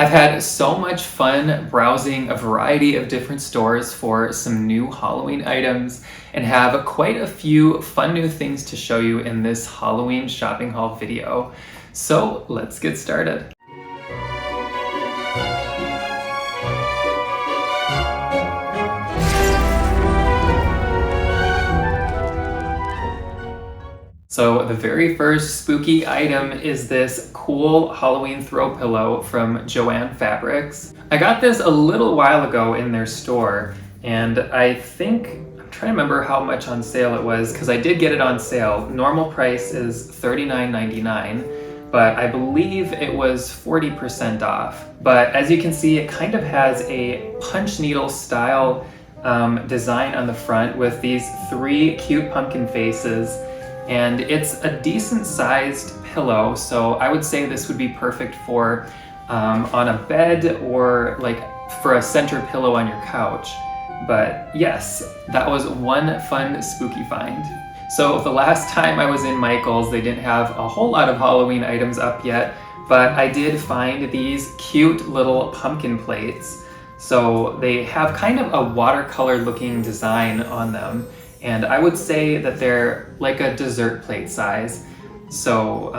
I've had so much fun browsing a variety of different stores for some new Halloween items and have quite a few fun new things to show you in this Halloween shopping haul video. So let's get started. So the very first spooky item is this cool Halloween throw pillow from Joann Fabrics. I got this a little while ago in their store, and I'm trying to remember how much on sale it was, because I did get it on sale. Normal price is $39.99, but I believe it was 40% off. But as you can see, it kind of has a punch needle style design on the front with these 3 cute pumpkin faces. And it's a decent sized pillow, so I would say this would be perfect for on a bed or like for a center pillow on your couch. But yes, that was one fun spooky find. So the last time I was in Michael's, they didn't have a whole lot of Halloween items up yet, but I did find these cute little pumpkin plates. So they have kind of a watercolor looking design on them. And I would say that they're like a dessert plate size. So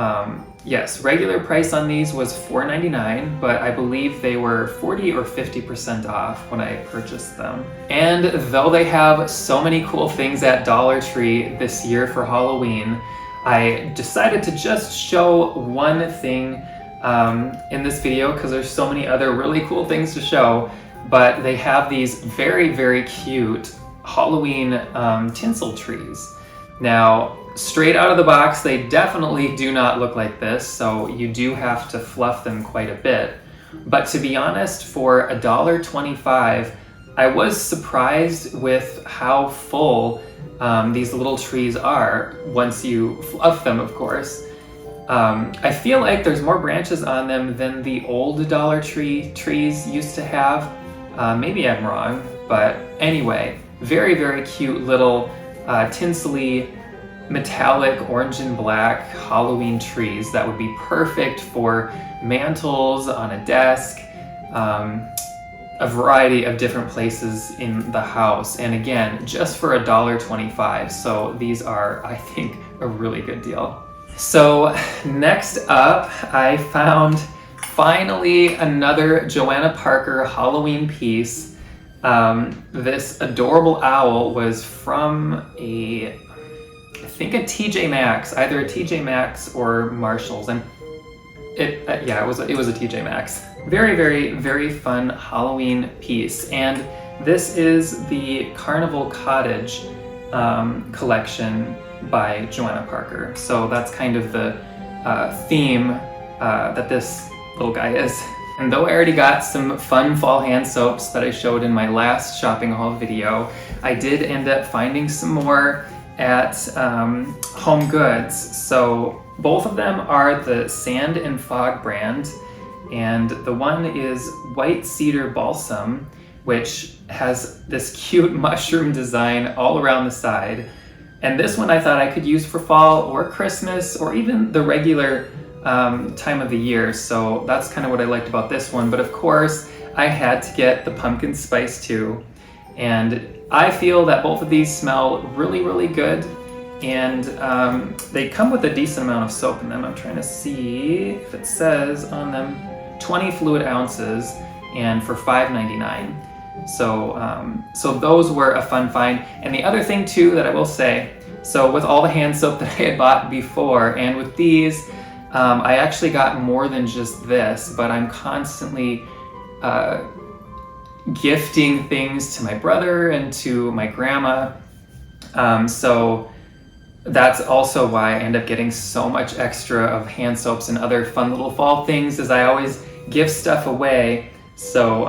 yes, regular price on these was $4.99, but I believe they were 40 or 50% off when I purchased them. And though they have so many cool things at Dollar Tree this year for Halloween, I decided to just show one thing in this video because there's so many other really cool things to show. But they have these very, very cute Halloween tinsel trees. Now, straight out of the box, they definitely do not look like this, so you do have to fluff them quite a bit. But to be honest, for $1.25, I was surprised with how full these little trees are once you fluff them, of course. I feel like there's more branches on them than the old Dollar Tree trees used to have. Maybe I'm wrong, but anyway, very, very cute little tinsely metallic orange and black Halloween trees that would be perfect for mantles, on a desk, a variety of different places in the house. And again, just for $1.25. So these are, I think, a really good deal. So next up, I found finally another Johanna Parker Halloween piece. This adorable owl was from I think a TJ Maxx, either a TJ Maxx or Marshall's. And it was a TJ Maxx. Very, very, very fun Halloween piece. And this is the Carnival Cottage collection by Johanna Parker. So that's kind of the theme that this little guy is. And though I already got some fun fall hand soaps that I showed in my last shopping haul video, I did end up finding some more at HomeGoods. So both of them are the Sand and Fog brand, and the one is White Cedar Balsam, which has this cute mushroom design all around the side. And this one I thought I could use for fall or Christmas or even the regular time of the year, so that's kind of what I liked about this one. But of course, I had to get the pumpkin spice too, and I feel that both of these smell really, really good, and they come with a decent amount of soap in them. I'm trying to see if it says on them 20 fluid ounces, and for $5.99. So those were a fun find. And the other thing too that I will say, so with all the hand soap that I had bought before, and with these, I actually got more than just this, but I'm constantly gifting things to my brother and to my grandma. So that's also why I end up getting so much extra of hand soaps and other fun little fall things, as I always give stuff away. So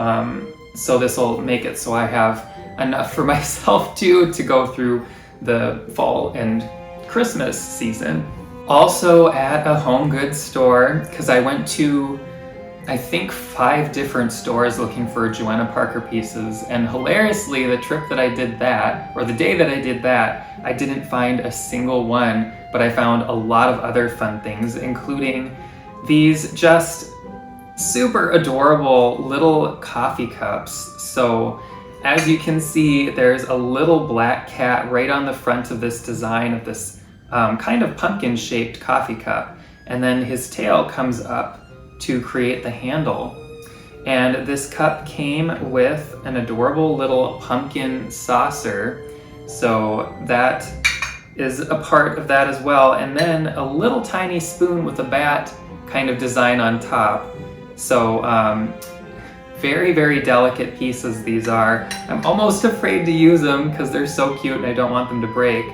this will make it so I have enough for myself too to go through the fall and Christmas season. Also at a HomeGoods store, because I went to, I think, 5 different stores looking for Johanna Parker pieces, and hilariously, the trip that I did that, or the day that I did that, I didn't find a single one, but I found a lot of other fun things, including these just super adorable little coffee cups. So as you can see, there's a little black cat right on the front of this design of this kind of pumpkin shaped coffee cup. And then his tail comes up to create the handle. And this cup came with an adorable little pumpkin saucer. So that is a part of that as well. And then a little tiny spoon with a bat kind of design on top. So very, very delicate pieces these are. I'm almost afraid to use them because they're so cute and I don't want them to break.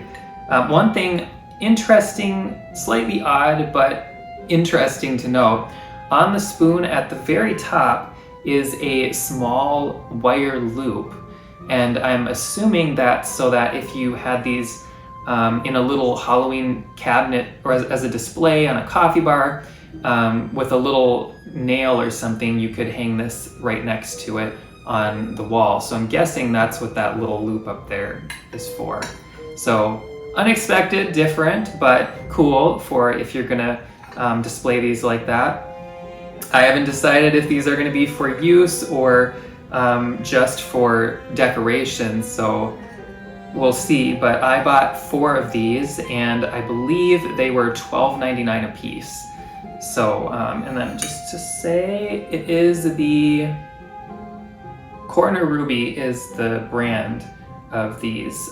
One thing interesting, slightly odd, but interesting to note, on the spoon at the very top is a small wire loop. And I'm assuming that's so that if you had these in a little Halloween cabinet or as a display on a coffee bar with a little nail or something, you could hang this right next to it on the wall. So I'm guessing that's what that little loop up there is for. So unexpected, different, but cool for if you're gonna display these like that. I haven't decided if these are gonna be for use or just for decoration, so we'll see. But I bought 4 of these and I believe they were $12.99 a piece. So, and then just to say, it is the Corner Ruby is the brand of these.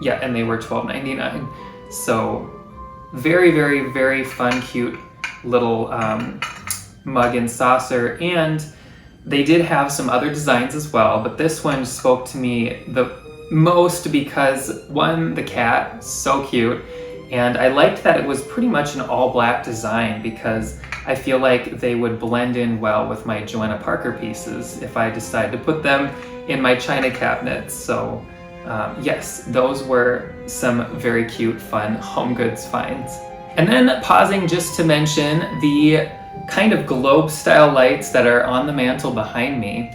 Yeah, and they were $12.99. So very, very, very fun, cute little mug and saucer. And they did have some other designs as well, but this one spoke to me the most because one, the cat, so cute. And I liked that it was pretty much an all black design because I feel like they would blend in well with my Johanna Parker pieces if I decide to put them in my china cabinets. So yes, those were some very cute, fun HomeGoods finds. And then pausing just to mention the kind of globe style lights that are on the mantle behind me.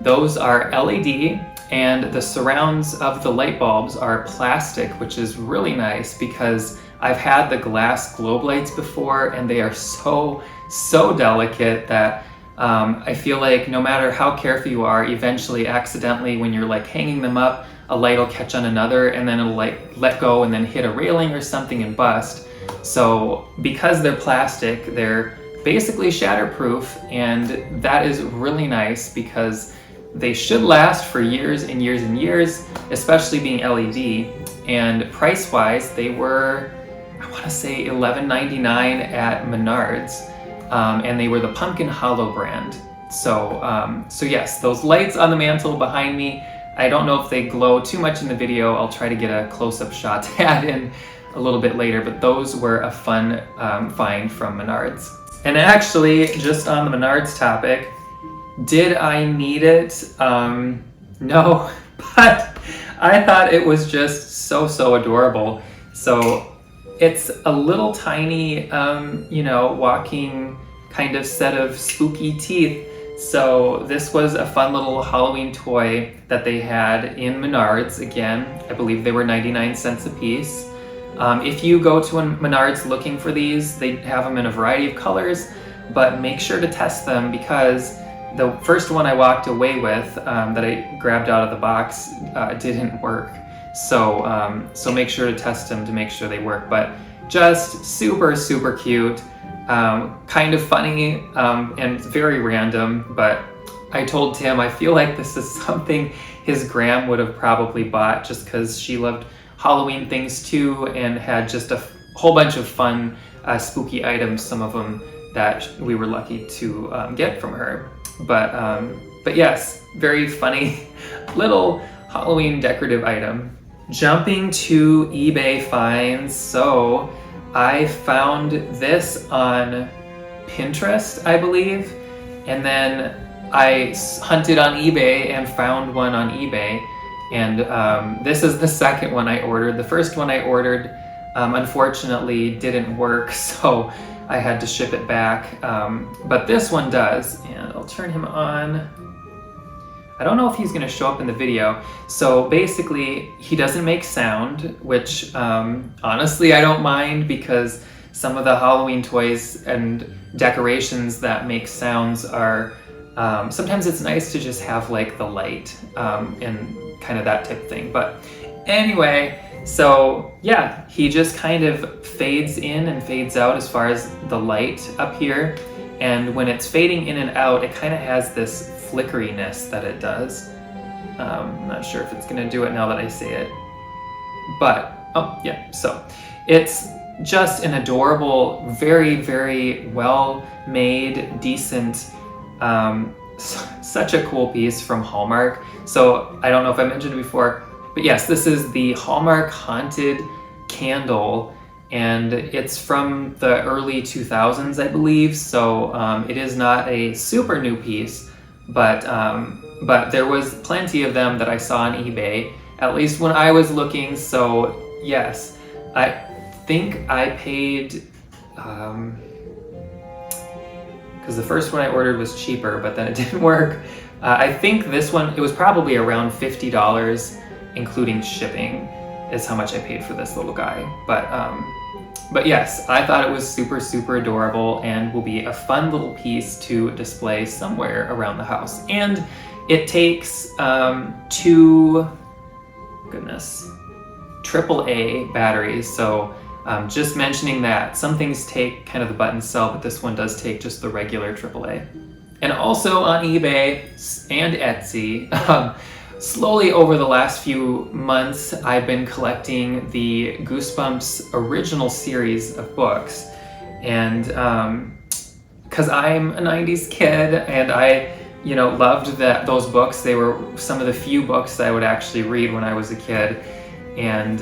Those are LED. And the surrounds of the light bulbs are plastic, which is really nice because I've had the glass globe lights before and they are so delicate that I feel like no matter how careful you are, eventually accidentally when you're like hanging them up, a light will catch on another and then it'll like let go and then hit a railing or something and bust. So because they're plastic, they're basically shatterproof, and that is really nice because they should last for years and years and years, especially being LED. And price-wise, they were, I want to say $11.99 at Menards, and they were the Pumpkin Hollow brand. So, so yes, those lights on the mantle behind me, I don't know if they glow too much in the video. I'll try to get a close-up shot to add in a little bit later, but those were a fun find from Menards. And actually, just on the Menards topic, did I need it? No, but I thought it was just so adorable. So it's a little tiny, you know, walking kind of set of spooky teeth. So this was a fun little Halloween toy that they had in Menards. Again, I believe they were 99 cents a piece. If you go to a Menards looking for these, they have them in a variety of colors, but make sure to test them because the first one I walked away with that I grabbed out of the box didn't work. So, so make sure to test them to make sure they work. But just super cute, kind of funny, and very random. But I told Tim I feel like this is something his gram would have probably bought just because she loved Halloween things too and had just a whole bunch of fun spooky items, some of them that we were lucky to get from her. But yes, very funny little Halloween decorative item. Jumping to eBay finds, so I found this on Pinterest, I believe, and then I hunted on eBay and found one on eBay, and this is the second one I ordered. The first one I ordered unfortunately didn't work, so I had to ship it back, but this one does, and I'll turn him on. I don't know if he's going to show up in the video. So basically, he doesn't make sound, which honestly I don't mind because some of the Halloween toys and decorations that make sounds are, sometimes it's nice to just have like the light and kind of that type of thing. But anyway, so yeah, he just kind of fades in and fades out as far as the light up here. And when it's fading in and out, it kind of has this flickeriness that it does. I'm not sure if it's gonna do it now that I say it. But, oh yeah, so it's just an adorable, very, very well made, decent, such a cool piece from Hallmark. So I don't know if I mentioned it before, but yes, this is the Hallmark Haunted Candle, and it's from the early 2000s, I believe. So it is not a super new piece, but there was plenty of them that I saw on eBay, at least when I was looking. So yes, I think I paid, because the first one I ordered was cheaper, but then it didn't work. I think this one, it was probably around $50, including shipping, is how much I paid for this little guy. But yes, I thought it was super, super adorable and will be a fun little piece to display somewhere around the house. And it takes two, AAA batteries. So just mentioning that, some things take kind of the button cell, but this one does take just the regular AAA. And also on eBay and Etsy, slowly over the last few months, I've been collecting the Goosebumps original series of books. And because I'm a 90's kid and I loved those books. They were some of the few books that I would actually read when I was a kid. And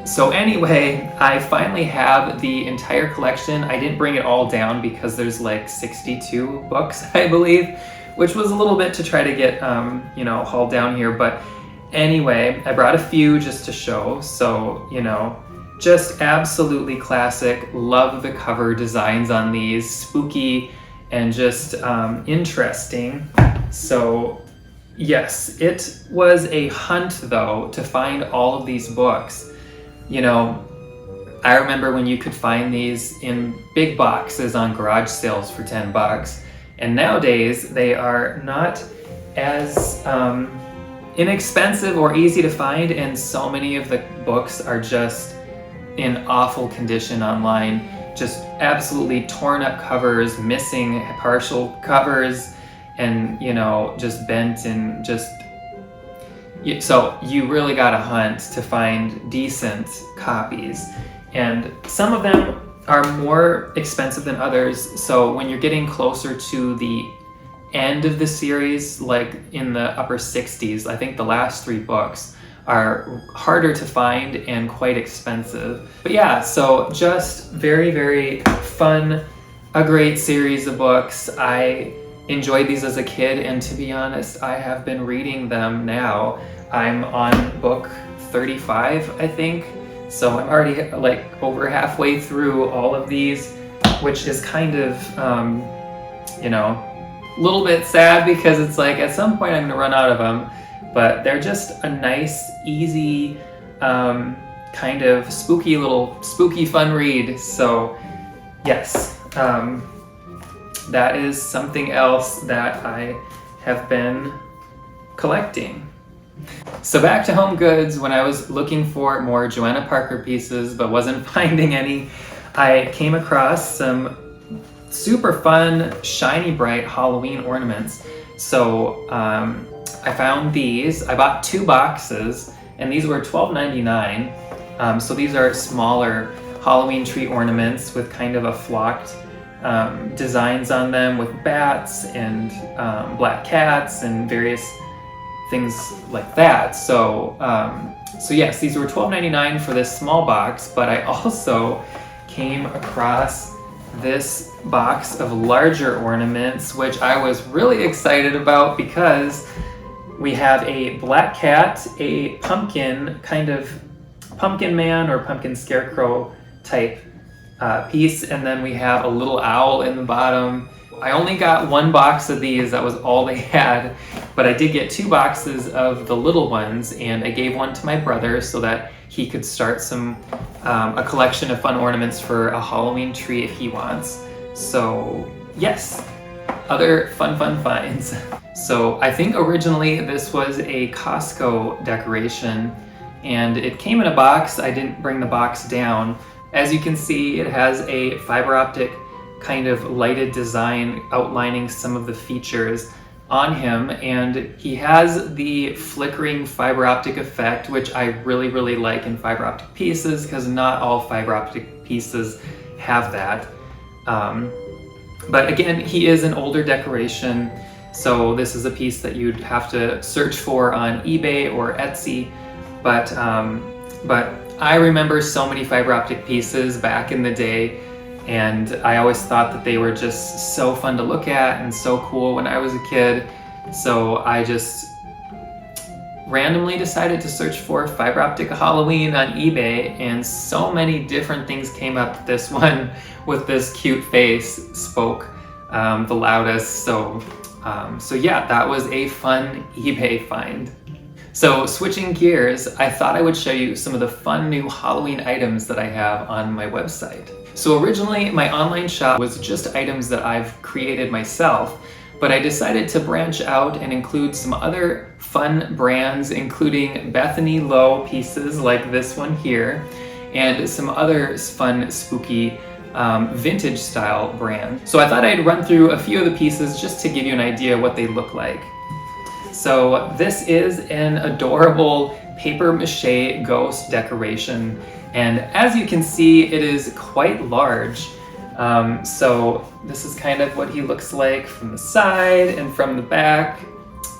so anyway, I finally have the entire collection. I didn't bring it all down because there's like 62 books, I believe, which was a little bit to try to get, hauled down here. But anyway, I brought a few just to show. So, just absolutely classic. Love the cover designs on these, spooky and just interesting. So yes, it was a hunt though to find all of these books. I remember when you could find these in big boxes on garage sales for $10. And nowadays they are not as inexpensive or easy to find, and so many of the books are just in awful condition online. Just absolutely torn up covers, missing partial covers, and just bent and just... So you really gotta hunt to find decent copies. And some of them are more expensive than others. So when you're getting closer to the end of the series, like in the upper 60s, I think the last 3 books are harder to find and quite expensive. But yeah, so just very, very fun, a great series of books. I enjoyed these as a kid, and to be honest, I have been reading them now. I'm on book 35, I think. So I'm already like over halfway through all of these, which is kind of, a little bit sad because it's like at some point I'm gonna run out of them, but they're just a nice, easy, kind of spooky fun read. So yes, that is something else that I have been collecting. So back to HomeGoods, when I was looking for more Johanna Parker pieces but wasn't finding any, I came across some super fun Shiny Brite Halloween ornaments. So I found these. I bought 2 boxes, and these were $12.99. So these are smaller Halloween tree ornaments with kind of a flocked designs on them with bats and black cats and various things like that. So yes, these were $12.99 for this small box, but I also came across this box of larger ornaments, which I was really excited about because we have a black cat, a pumpkin, kind of pumpkin man or pumpkin scarecrow type piece, and then we have a little owl in the bottom. I only got one box of these, that was all they had, but I did get 2 boxes of the little ones, and I gave one to my brother so that he could start a collection of fun ornaments for a Halloween tree if he wants. So yes, other fun finds. So I think originally this was a Costco decoration, and it came in a box. I didn't bring the box down. As you can see, it has a fiber optic kind of lighted design outlining some of the features on him, and he has the flickering fiber optic effect, which I really like in fiber optic pieces, because not all fiber optic pieces have that. But again, he is an older decoration, so this is a piece that you'd have to search for on eBay or Etsy, but I remember so many fiber optic pieces back in the day, and I always thought that they were just so fun to look at and so cool when I was a kid. So I just randomly decided to search for fiber optic Halloween on eBay, and so many different things came up. This one with this cute face spoke the loudest. So yeah, that was a fun eBay find. So switching gears, I thought I would show you some of the fun new Halloween items that I have on my website. So originally my online shop was just items that I've created myself, but I decided to branch out and include some other fun brands, including Bethany Lowe pieces like this one here, and some other fun spooky vintage style brand. So I thought I'd run through a few of the pieces just to give you an idea what they look like. So this is an adorable paper mache ghost decoration, and as you can see, it is quite large. So this is kind of what he looks like from the side and from the back,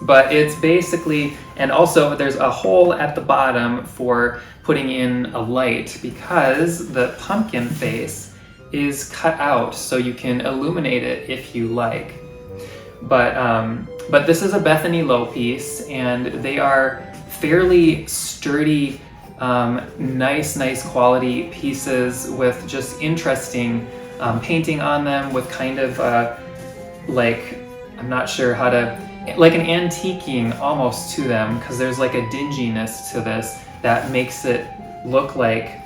but it's basically, and also there's a hole at the bottom for putting in a light, because the pumpkin face is cut out so you can illuminate it if you like. But this is a Bethany Lowe piece, and they are fairly sturdy, nice quality pieces with just interesting painting on them, with kind of like, I'm not sure how to, like an antiquing almost to them, because there's like a dinginess to this that makes it look like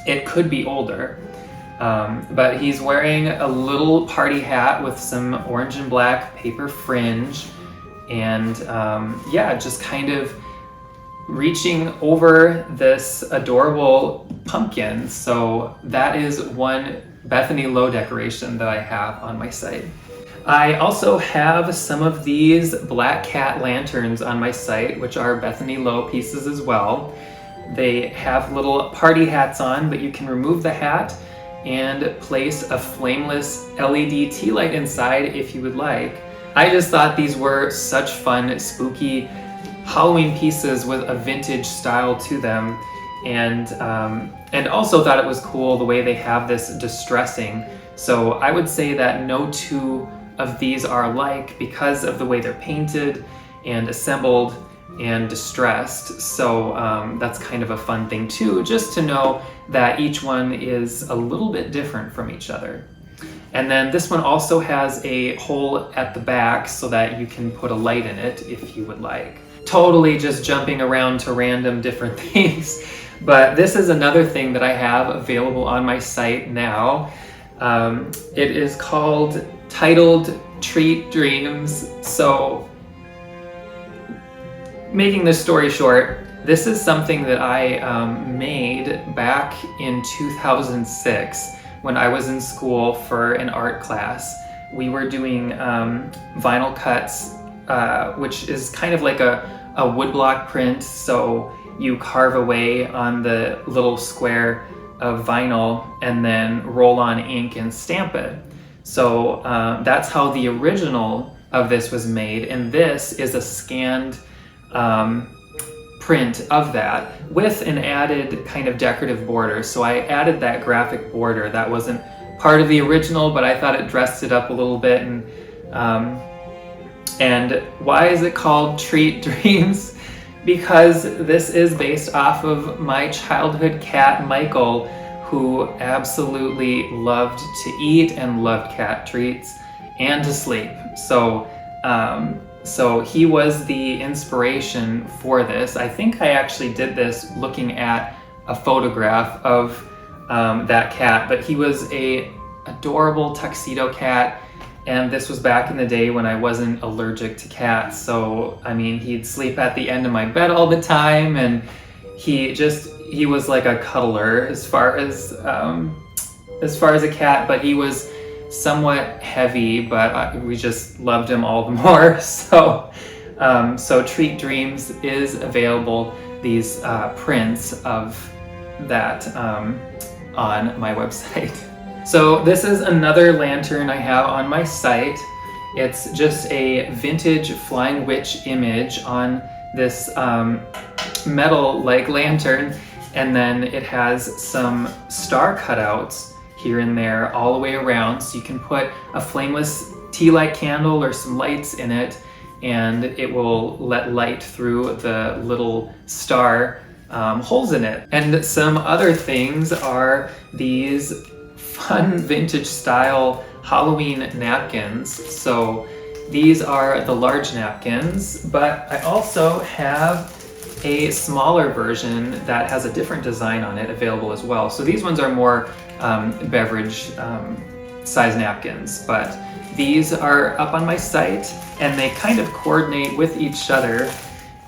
it could be older. But he's wearing a little party hat with some orange and black paper fringe, and yeah, just kind of reaching over this adorable pumpkin. So that is one Bethany Lowe decoration that I have on my site. I also have some of these black cat lanterns on my site, which are Bethany Lowe pieces as well. They have little party hats on, but you can remove the hat and place a flameless LED tea light inside if you would like. I just thought these were such fun, spooky Halloween pieces with a vintage style to them, and also thought it was cool the way they have this distressing. So I would say that no two of these are alike because of the way they're painted and assembled and distressed. So that's kind of a fun thing too, just to know that each one is a little bit different from each other. And then this one also has a hole at the back so that you can put a light in it if you would like. Totally just jumping around to random different things, but this is another thing that I have available on my site now. It is titled Treat Dreams. So making this story short, this is something that I made back in 2006 when I was in school for an art class. We were doing vinyl cuts, which is kind of like a woodblock print. So you carve away on the little square of vinyl and then roll on ink and stamp it. So that's how the original of this was made, and this is a scanned print of that with an added kind of decorative border. So I added that graphic border that wasn't part of the original, but I thought it dressed it up a little bit. And why is it called Treat Dreams? Because this is based off of my childhood cat, Michael, who absolutely loved to eat and loved cat treats. and to sleep. So he was the inspiration for this. I think I actually did this looking at a photograph of that cat, but he was a adorable tuxedo cat, and this was back in the day when I wasn't allergic to cats. So I mean, he'd sleep at the end of my bed all the time, and he was like a cuddler as far as a cat, but he was somewhat heavy, but we just loved him all the more. So Treat Dreams is available, these prints of that on my website. So this is another lantern I have on my site. It's just a vintage flying witch image on this metal like lantern, and then it has some star cutouts here and there all the way around, so you can put a flameless tea light candle or some lights in it, and it will let light through the little star holes in it. And some other things are these fun vintage style Halloween napkins. So these are the large napkins, but I also have a smaller version that has a different design on it available as well. So these ones are more beverage size napkins, but these are up on my site and they kind of coordinate with each other.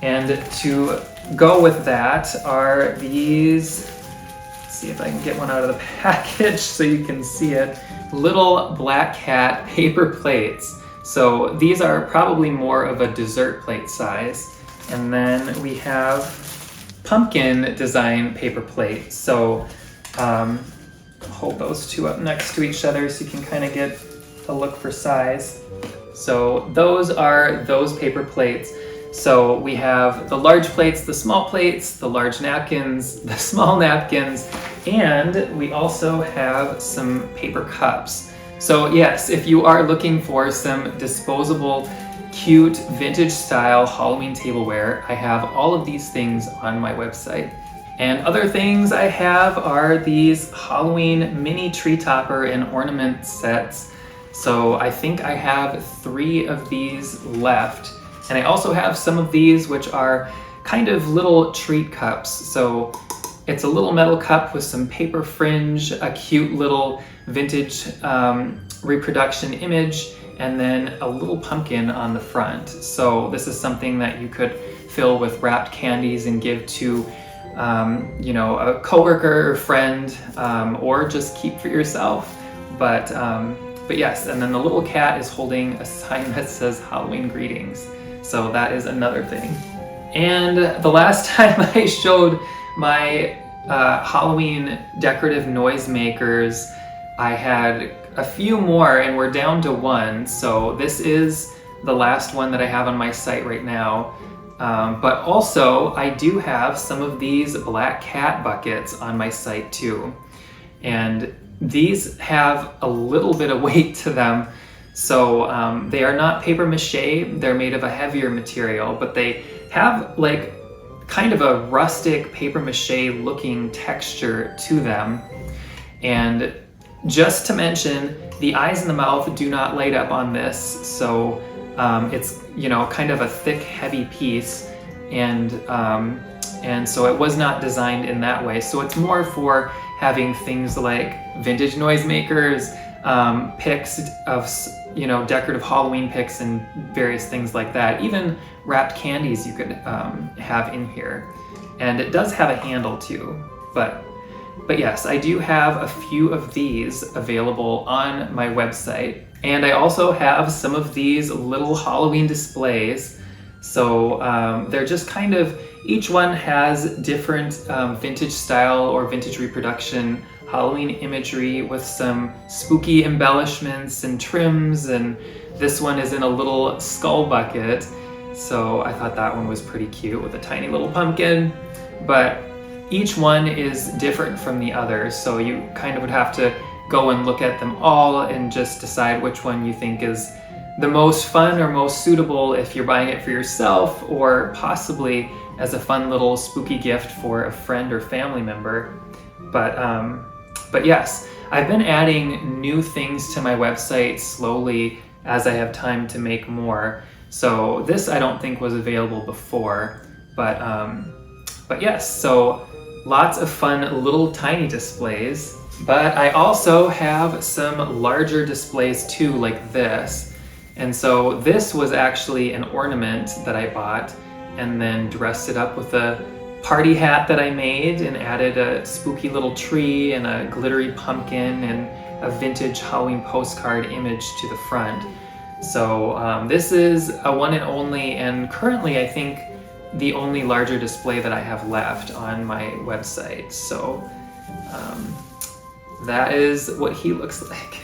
And to go with that are these, let's see if I can get one out of the package so you can see it, little black cat paper plates. So these are probably more of a dessert plate size. And then we have pumpkin design paper plates. So hold those two up next to each other so you can kind of get a look for size. So those are those paper plates. So we have the large plates, the small plates, the large napkins, the small napkins, and we also have some paper cups. So yes, if you are looking for some disposable, cute, vintage style Halloween tableware, I have all of these things on my website. And other things I have are these Halloween mini tree topper and ornament sets. So I think I have 3 of these left. And I also have some of these which are kind of little treat cups. So it's a little metal cup with some paper fringe, a cute little vintage reproduction image, and then a little pumpkin on the front. So this is something that you could fill with wrapped candies and give to a coworker or friend, or just keep for yourself. But yes, and then the little cat is holding a sign that says Halloween greetings. So that is another thing. And the last time I showed my Halloween decorative noisemakers, I had a few more and we're down to 1. So this is the last one that I have on my site right now. But also I do have some of these black cat buckets on my site too. And these have a little bit of weight to them. So they are not paper mache, they're made of a heavier material, but they have like kind of a rustic paper mache looking texture to them. And just to mention, the eyes and the mouth do not light up on this, so it's kind of a thick, heavy piece, and so it was not designed in that way. So it's more for having things like vintage noisemakers, picks of decorative Halloween picks and various things like that. Even wrapped candies you could have in here, and it does have a handle too. But yes, I do have a few of these available on my website. And I also have some of these little Halloween displays. So they're just kind of, each one has different vintage style or vintage reproduction Halloween imagery with some spooky embellishments and trims. And this one is in a little skull bucket. So I thought that one was pretty cute with a tiny little pumpkin. But each one is different from the others, so you kind of would have to go and look at them all and just decide which one you think is the most fun or most suitable if you're buying it for yourself, or possibly as a fun little spooky gift for a friend or family member. But yes, I've been adding new things to my website slowly as I have time to make more. So this I don't think was available before, but yes, so lots of fun little tiny displays. But I also have some larger displays too, like this. And so this was actually an ornament that I bought and then dressed it up with a party hat that I made and added a spooky little tree and a glittery pumpkin and a vintage Halloween postcard image to the front. So this is a one and only, and currently I think the only larger display that I have left on my website. So that is what he looks like.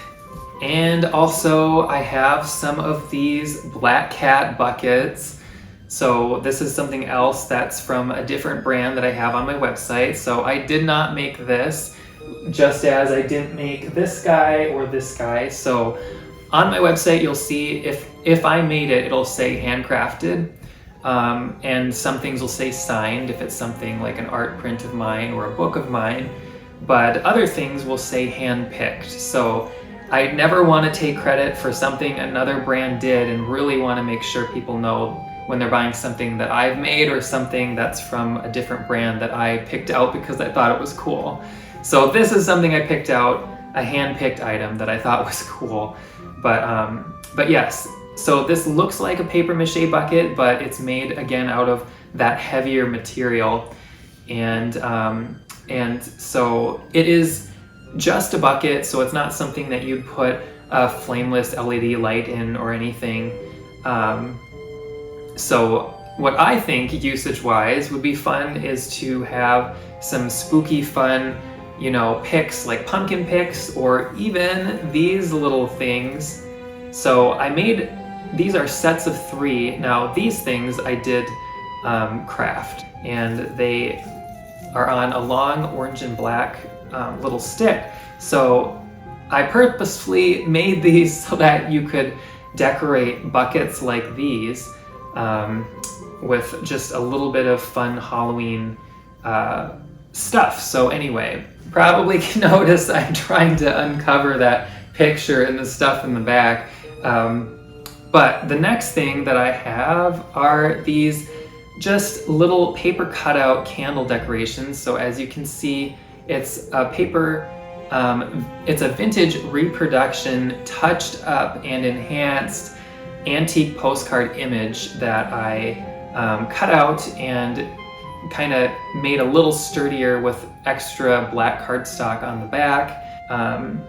And also I have some of these black cat buckets. So this is something else that's from a different brand that I have on my website. So I did not make this, just as I didn't make this guy or this guy. So on my website you'll see if I made it, it'll say handcrafted. And some things will say signed if it's something like an art print of mine or a book of mine. But other things will say handpicked. So I never want to take credit for something another brand did, and really want to make sure people know when they're buying something that I've made or something that's from a different brand that I picked out because I thought it was cool. So this is something I picked out, a hand-picked item that I thought was cool. But yes, so this looks like a paper mache bucket, but it's made again out of that heavier material. And so it is just a bucket, so it's not something that you'd put a flameless LED light in or anything. So what I think usage-wise would be fun is to have some spooky fun, you know, picks like pumpkin picks, or even these little things. So I made, these are sets of 3. Now these things I did craft, and they are on a long orange and black little stick. So I purposefully made these so that you could decorate buckets like these with just a little bit of fun Halloween stuff. So anyway, probably can notice I'm trying to uncover that picture and the stuff in the back. But the next thing that I have are these just little paper cutout candle decorations. So as you can see, it's a paper, it's a vintage reproduction, touched up and enhanced antique postcard image that I cut out and kind of made a little sturdier with extra black cardstock on the back.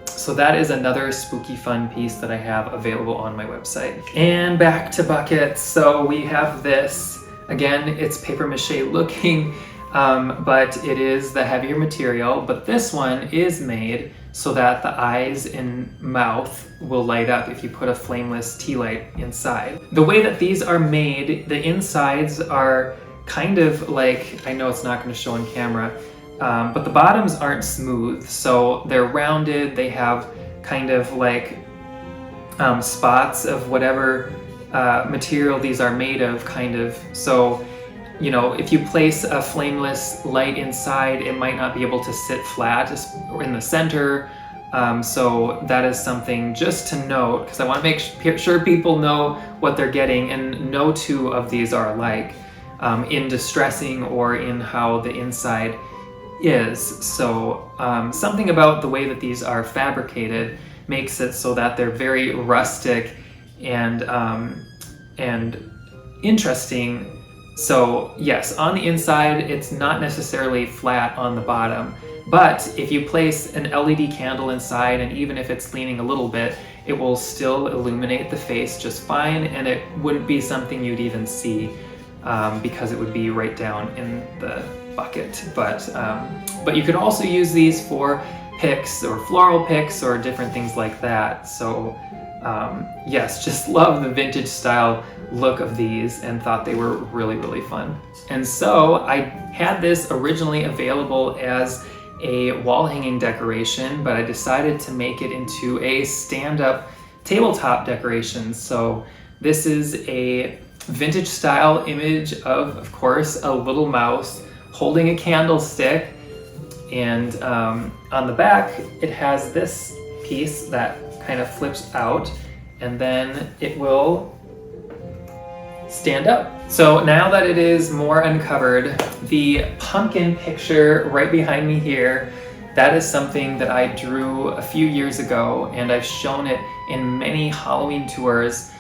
So that is another spooky fun piece that I have available on my website. And back to buckets. So we have this. Again, it's paper mache looking, but it is the heavier material. But this one is made so that the eyes and mouth will light up if you put a flameless tea light inside. The way that these are made, the insides are kind of like, I know it's not going to show on camera, but the bottoms aren't smooth, so they're rounded. They have kind of like spots of whatever material these are made of, kind of. So, you know, if you place a flameless light inside, it might not be able to sit flat or in the center. So that is something just to note, because I want to make sure people know what they're getting, and no two of these are alike in distressing or in how the inside is. So something about the way that these are fabricated makes it so that they're very rustic and interesting. So yes, on the inside, it's not necessarily flat on the bottom, but if you place an LED candle inside, and even if it's leaning a little bit, it will still illuminate the face just fine, and it wouldn't be something you'd even see because it would be right down in the bucket. But you could also use these for picks or floral picks or different things like that. So yes, just love the vintage style look of these and thought they were really, really fun. And so I had this originally available as a wall hanging decoration, but I decided to make it into a stand-up tabletop decoration. So this is a vintage style image of course, a little mouse holding a candlestick. And on the back, it has this piece that kind of flips out, and then it will stand up. So now that it is more uncovered, the pumpkin picture right behind me here, that is something that I drew a few years ago, and I've shown it in many Halloween tours,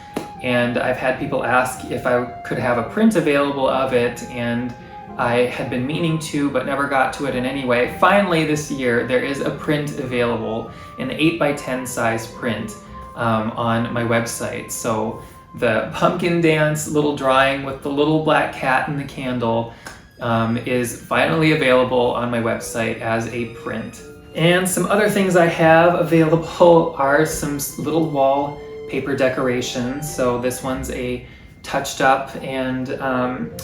and I've had people ask if I could have a print available of it, and I had been meaning to but never got to it in any way. Finally this year there is a print available, an 8x10 size print on my website. So the pumpkin dance little drawing with the little black cat and the candle is finally available on my website as a print. And some other things I have available are some little wall paper decorations. So this one's a touched up and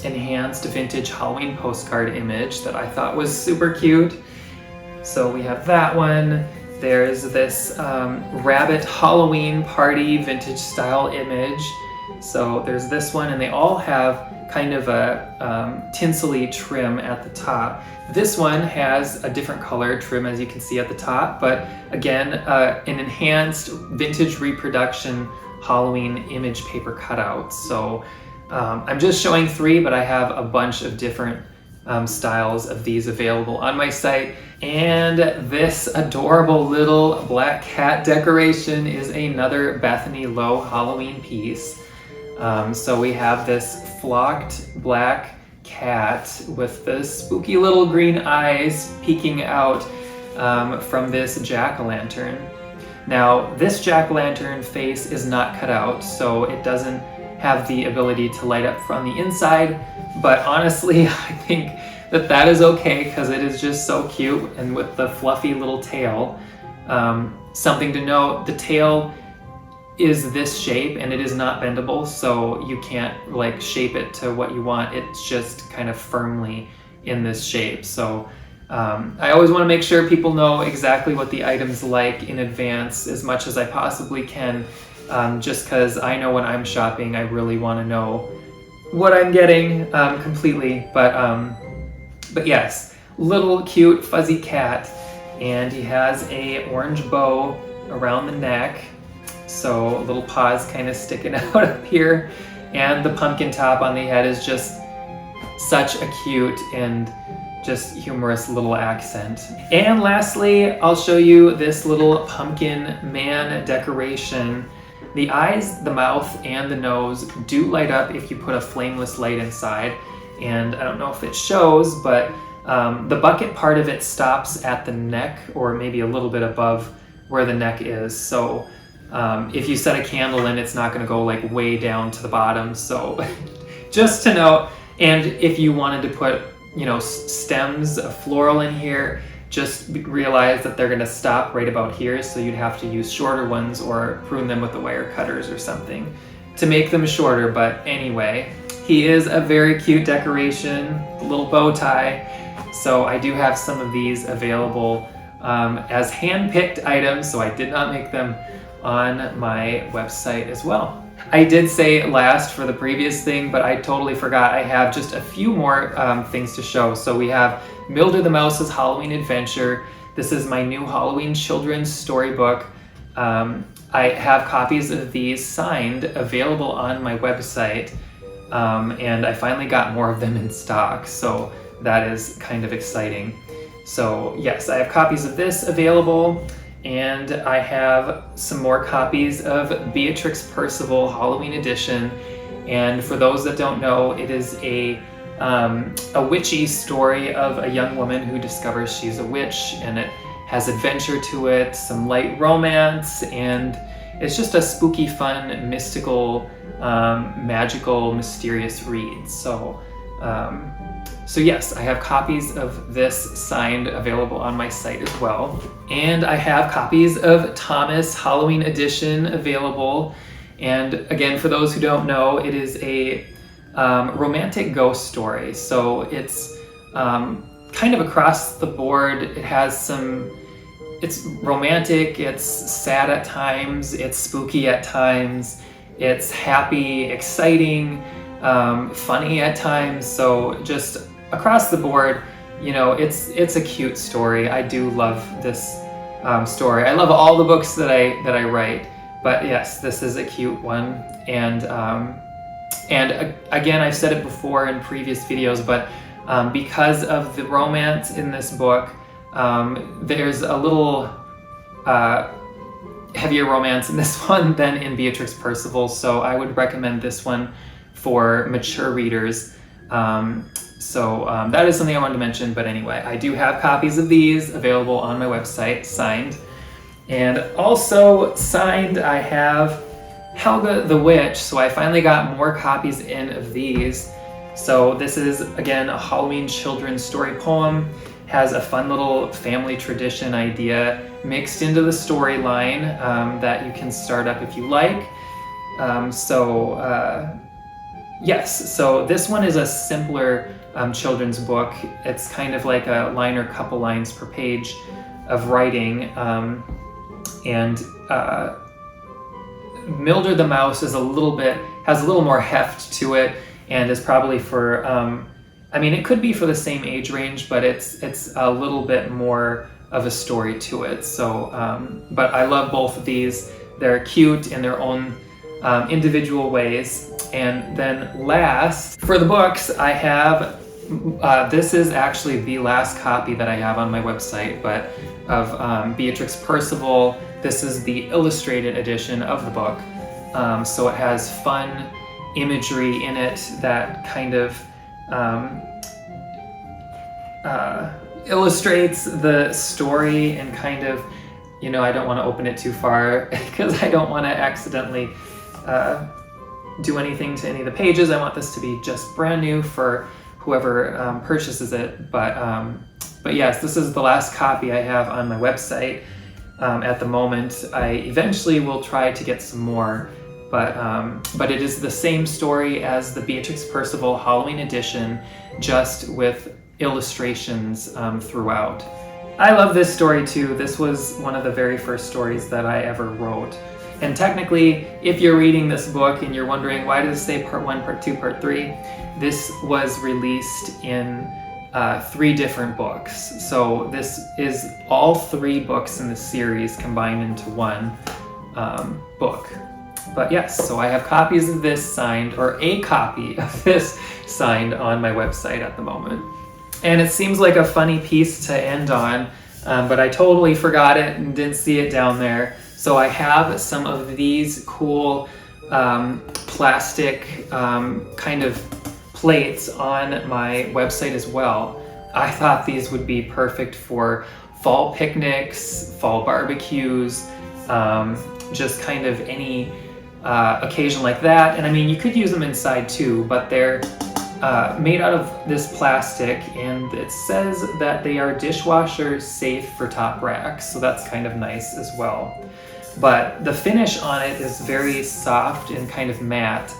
enhanced vintage Halloween postcard image that I thought was super cute. So we have that one. There's this rabbit Halloween party vintage style image. So there's this one, and they all have kind of a tinsel-y trim at the top. This one has a different color trim, as you can see at the top, but again, an enhanced vintage reproduction Halloween image paper cutout. So I'm just showing 3, but I have a bunch of different styles of these available on my site. And this adorable little black cat decoration is another Bethany Lowe Halloween piece. So we have this flocked black cat with the spooky little green eyes peeking out from this jack-o'-lantern. Now, this jack-o'-lantern face is not cut out, so it doesn't have the ability to light up from the inside, but honestly, I think that that is okay because it is just so cute, and with the fluffy little tail. Something to note, the tail is this shape and it is not bendable, so you can't like shape it to what you want. It's just kind of firmly in this shape. So I always want to make sure people know exactly what the item's like in advance as much as I possibly can, just because I know when I'm shopping I really want to know what I'm getting completely. But yes, little cute fuzzy cat, and he has a orange bow around the neck, so little paws kind of sticking out up here, and the pumpkin top on the head is just such a cute and just humorous little accent. And lastly, I'll show you this little pumpkin man decoration. The eyes, the mouth, and the nose do light up if you put a flameless light inside, and I don't know if it shows, but the bucket part of it stops at the neck, or maybe a little bit above where the neck is. So if you set a candle in, it's not going to go like way down to the bottom. So just to note, and if you wanted to put, you know, stems of floral in here, just realize that they're going to stop right about here, so you'd have to use shorter ones or prune them with the wire cutters or something to make them shorter. But anyway, he is a very cute decoration, a little bow tie. So I do have some of these available as hand-picked items, so I did not make them on my website as well. I did say last for the previous thing, but I totally forgot. I have just a few more things to show. So we have Mildred the Mouse's Halloween Adventure. This is my new Halloween children's storybook. I have copies of these signed available on my website, and I finally got more of them in stock, so that is kind of exciting. So yes, I have copies of this available. And I have some more copies of Beatrix Percival Halloween Edition. And for those that don't know, it is a witchy story of a young woman who discovers she's a witch, and it has adventure to it, some light romance, and it's just a spooky, fun, mystical, magical, mysterious read. So yes, I have copies of this signed available on my site as well. And I have copies of Thomas Halloween Edition available. And again, for those who don't know, it is a romantic ghost story. So it's kind of across the board. It has it's romantic, it's sad at times, it's spooky at times, it's happy, exciting, funny at times. So just across the board, you know, it's a cute story. I do love this story. I love all the books that I write, But yes, this is a cute one. And again, I've said it before in previous videos, but because of the romance in this book, there's a little heavier romance in this one than in Beatrix Percival, so I would recommend this one for mature readers. That is something I wanted to mention, but anyway, I do have copies of these available on my website, signed. And also signed, I have Helga the Witch, so I finally got more copies in of these. So this is, again, a Halloween children's story poem. Has a fun little family tradition idea mixed into the storyline that you can start up if you like. Yes, so this one is a simpler children's book. It's kind of like a line or couple lines per page of writing. Mildred the Mouse is has a little more heft to it, and is probably for, it could be for the same age range, but it's a little bit more of a story to it. So, but I love both of these. They're cute in their own individual ways. And then last, for the books, I have, this is actually the last copy that I have on my website, but of Beatrix Percival. This is the illustrated edition of the book. So it has fun imagery in it that kind of illustrates the story, and kind of, I don't want to open it too far because I don't want to accidentally do anything to any of the pages. I want this to be just brand new for whoever purchases it. But yes, this is the last copy I have on my website at the moment. I eventually will try to get some more, but it is the same story as the Beatrix Percival Halloween edition, just with illustrations throughout. I love this story too. This was one of the very first stories that I ever wrote. And technically, if you're reading this book and you're wondering why does it say part 1, part 2, part 3, this was released in 3 different books. So this is all 3 books in the series combined into one book. But yes, so I have copies of this signed, or a copy of this signed on my website at the moment. And it seems like a funny piece to end on, but I totally forgot it and didn't see it down there. So I have some of these cool plastic kind of plates on my website as well. I thought these would be perfect for fall picnics, fall barbecues, just kind of any occasion like that. And I mean, you could use them inside too, but they're made out of this plastic, and it says that they are dishwasher safe for top racks, so that's kind of nice as well. But the finish on it is very soft and kind of matte,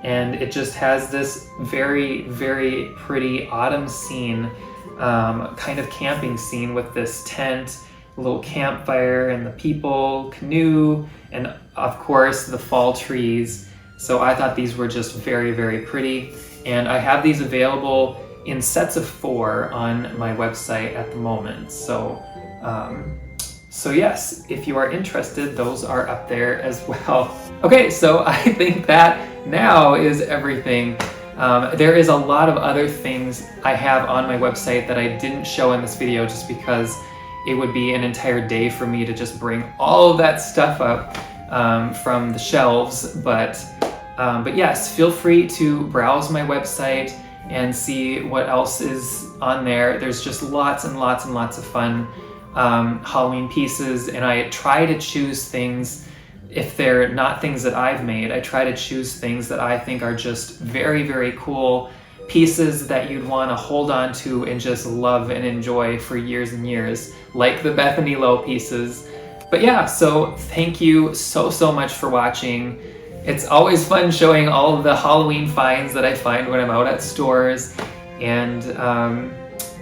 and it just has this very, very pretty autumn scene, kind of camping scene with this tent, a little campfire, and the people, canoe, and of course the fall trees. So I thought these were just very, very pretty, and I have these available in sets of 4 on my website at the moment. So yes, if you are interested, those are up there as well. Okay, so I think that now is everything. There is a lot of other things I have on my website that I didn't show in this video just because it would be an entire day for me to just bring all of that stuff up from the shelves. But yes, feel free to browse my website and see what else is on there. There's just lots and lots and lots of fun Halloween pieces, and I try to choose things, if they're not things that I've made, I try to choose things that I think are just very, very cool pieces that you'd want to hold on to and just love and enjoy for years and years, like the Bethany Lowe pieces. But yeah, so thank you so much for watching. It's always fun showing all of the Halloween finds that I find when I'm out at stores, and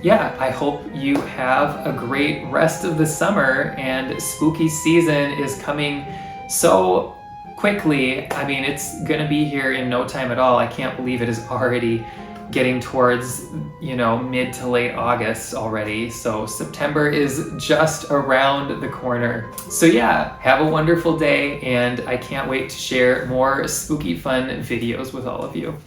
yeah, I hope you have a great rest of the summer, and spooky season is coming so quickly. I mean, it's gonna be here in no time at all. I can't believe it is already getting towards, you know, mid to late August already. So September is just around the corner. So yeah, have a wonderful day, and I can't wait to share more spooky fun videos with all of you.